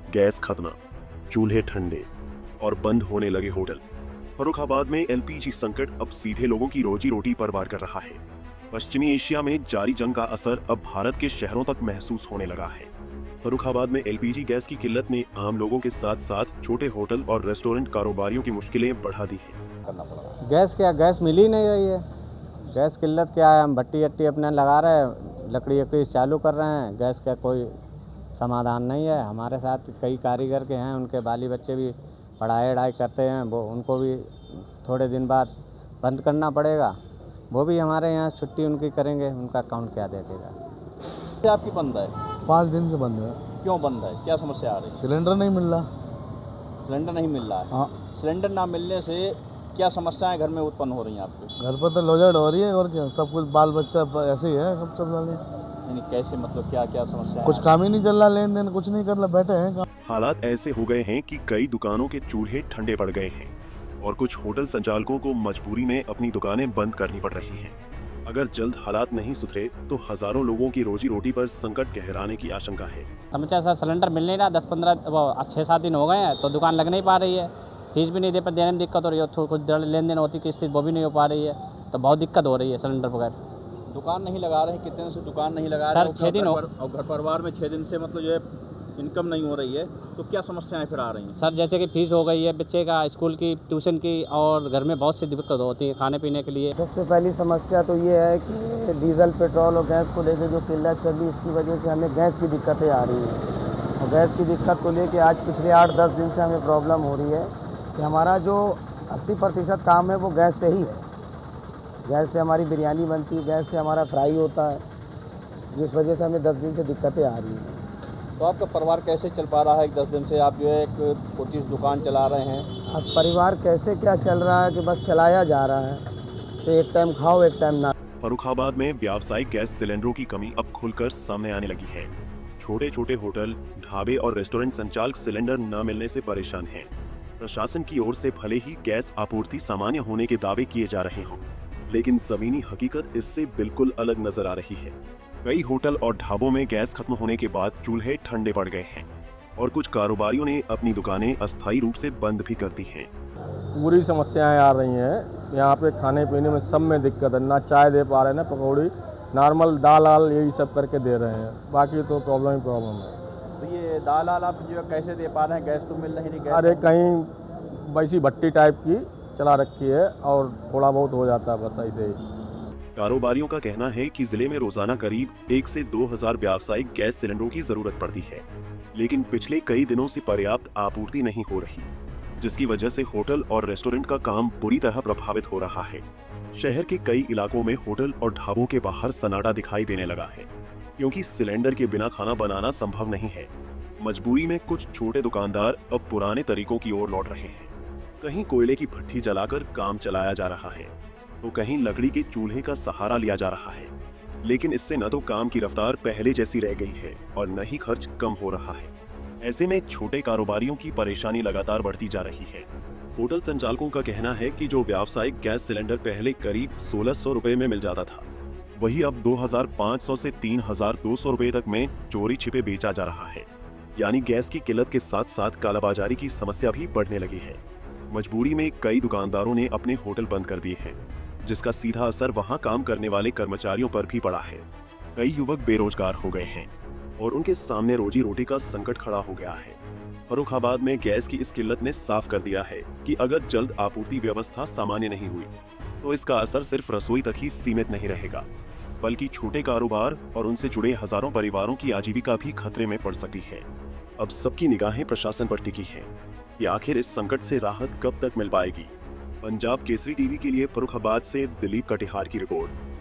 Gas खत्म, चूल्हे ठंडे और बंद होने लगे होटल। फर्रुखाबाद में एलपीजी संकट अब सीधे लोगों की रोजी रोटी पर वार कर रहा है। पश्चिमी एशिया में जारी जंग का असर अब भारत के शहरों तक महसूस होने लगा है। फर्रुखाबाद में एलपीजी गैस की किल्लत ने आम लोगों के साथ साथ छोटे होटल और रेस्टोरेंट कारोबारियों की मुश्किलें बढ़ा दी है। गैस मिल ही नहीं रही है। गैस किल्लत क्या है, हम भट्टी अट्टी अपने लगा रहे हैं, लकड़ी चालू कर रहे हैं, गैस का कोई समाधान नहीं है। हमारे साथ कई कारीगर के हैं, उनके बाली बच्चे भी पढ़ाई करते हैं, वो उनको भी थोड़े दिन बाद बंद करना पड़ेगा। वो भी हमारे यहाँ छुट्टी उनकी करेंगे, उनका अकाउंट क्या देगा। क्या आपकी बंद है? 5 दिन से बंद है। क्यों बंद है? क्या समस्या आ रही है? सिलेंडर नहीं मिल रहा। सिलेंडर नहीं मिल रहा है? हाँ। सिलेंडर ना मिलने से क्या समस्याएं घर में उत्पन्न हो रही हैं आपके? घर पर तो लोजड़ हो रही है और क्या, सब कुछ बाल बच्चा ऐसे ही है, सब चल रहा है। यानी कैसे, मतलब क्या क्या समस्या? कुछ काम ही नहीं चल रहा, लेन देन कुछ नहीं कर रहा, बैठे हैं। हालात ऐसे हो गए हैं कि कई दुकानों के चूल्हे ठंडे पड़ गए हैं और कुछ होटल संचालकों को मजबूरी में अपनी दुकानें बंद करनी पड़ रही हैं। अगर जल्द हालात नहीं सुधरे तो हजारों लोगों की रोजी रोटी पर संकट गहराने की आशंका है। समस्या सर, सिलेंडर मिल नहीं रहा। 6-7 दिन हो गए हैं तो दुकान लग नहीं पा रही है। फीस भी नहीं दे पर देने में दिक्कत हो रही है। कुछ लेन देन होती किस्ती वो भी नहीं हो पा रही है, तो बहुत दिक्कत हो रही है सिलेंडर बगैर। दुकान नहीं लगा रहे हैं? कितने दिन से दुकान नहीं लगा रहे सर? 6 दिन हो। और घर परिवार में 6 दिन से मतलब जो है इनकम नहीं हो रही है, तो क्या समस्याएं फिर आ रही हैं? सर जैसे कि फीस हो गई है बच्चे का, स्कूल की, ट्यूशन की, और घर में बहुत सी दिक्कत होती है खाने पीने के लिए। सबसे पहली समस्या तो ये है कि डीजल पेट्रोल और गैस को लेकर जो किल्लत चल रही, इसकी वजह से हमें गैस की दिक्कतें आ रही हैं। और गैस की दिक्कत को लेकर आज पिछले 8-10 दिन से हमें प्रॉब्लम हो रही है कि हमारा जो 80% काम है वो गैस से ही है। गैस से हमारी बिरयानी बनती है, गैस से हमारा फ्राई होता है, जिस वजह से हमें 10 दिन से दिक्कतें आ रही हैं। तो आपका परिवार कैसे चल पा रहा है? 10 दिन से आप जो है एक छोटी सी दुकान चला रहे हैं। अब परिवार कैसे क्या चल रहा है कि बस चलाया जा रहा है, तो एक टाइम खाओ एक टाइम ना। फर्रुखाबाद में व्यावसायिक गैस सिलेंडरों की कमी अब खुलकर सामने आने लगी है। छोटे छोटे होटल, ढाबे और रेस्टोरेंट संचालक सिलेंडर न मिलने से परेशान हैं। प्रशासन की ओर से भले ही गैस आपूर्ति सामान्य होने के दावे किए जा रहे हों, लेकिन जमीनी हकीकत इससे बिल्कुल अलग नजर आ रही है। कई होटल और ढाबों में गैस खत्म होने के बाद चूल्हे ठंडे पड़ गए हैं और कुछ कारोबारियों ने अपनी दुकानें अस्थायी रूप से बंद भी कर दी हैं। पूरी समस्याएं आ रही हैं यहाँ पे, खाने पीने में सब में दिक्कत है। ना चाय दे पा रहे हैं, ना पकौड़ी, नॉर्मल दाल आल यही सब करके दे रहे हैं, बाकी तो प्रॉब्लम ही प्रॉब्लम है। तो ये दाल आल आप जो है कैसे दे पा रहे हैं? गैस तो मिल नहीं रही। अरे कहीं वैसी भट्टी टाइप की चला रखी है और थोड़ा बहुत हो जाता है, बस ऐसे ही। कारोबारियों का कहना है कि जिले में रोजाना करीब 1 से 2 हजार व्यावसायिक गैस सिलेंडरों की जरूरत पड़ती है, लेकिन पिछले कई दिनों से पर्याप्त आपूर्ति नहीं हो रही, जिसकी वजह से होटल और रेस्टोरेंट का काम बुरी तरह प्रभावित हो रहा है। शहर के कई इलाकों में होटल और ढाबों के बाहर सन्नाटा दिखाई देने लगा है, क्योंकि सिलेंडर के बिना खाना बनाना संभव नहीं है। मजबूरी में कुछ छोटे दुकानदार अब पुराने तरीकों की ओर लौट रहे हैं। कहीं कोयले की भट्ठी जलाकर काम चलाया जा रहा है, तो कहीं लकड़ी के चूल्हे का सहारा लिया जा रहा है, लेकिन इससे न तो काम की रफ्तार पहले जैसी रह गई है और न ही खर्च कम हो रहा है। ऐसे में छोटे कारोबारियों की परेशानी लगातार बढ़ती जा रही है। होटल संचालकों का कहना है कि जो व्यावसायिक गैस सिलेंडर पहले करीब 1600 रुपए में मिल जाता था, वही अब 2500 से 3200 रुपए तक में चोरी छिपे बेचा जा रहा है। यानी गैस की किल्लत के साथ साथ कालाबाजारी की समस्या भी बढ़ने लगी है। मजबूरी में कई दुकानदारों ने अपने होटल बंद कर दिए हैं, जिसका सीधा असर वहां काम करने वाले कर्मचारियों पर भी पड़ा है। कई युवक बेरोजगार हो गए हैं और उनके सामने रोजी रोटी का संकट खड़ा हो गया है। फर्रुखाबाद में गैस की इस किल्लत ने साफ कर दिया है कि अगर जल्द आपूर्ति व्यवस्था सामान्य नहीं हुई तो इसका असर सिर्फ रसोई तक ही सीमित नहीं रहेगा, बल्कि छोटे कारोबार और उनसे जुड़े हजारों परिवारों की आजीविका भी खतरे में पड़ सकती है। अब सबकी निगाहें प्रशासन पर टिकी हैं कि आखिर इस संकट से राहत कब तक मिल पाएगी। पंजाब केसरी टीवी के लिए फर्रुखाबाद से दिलीप कटिहार की रिपोर्ट।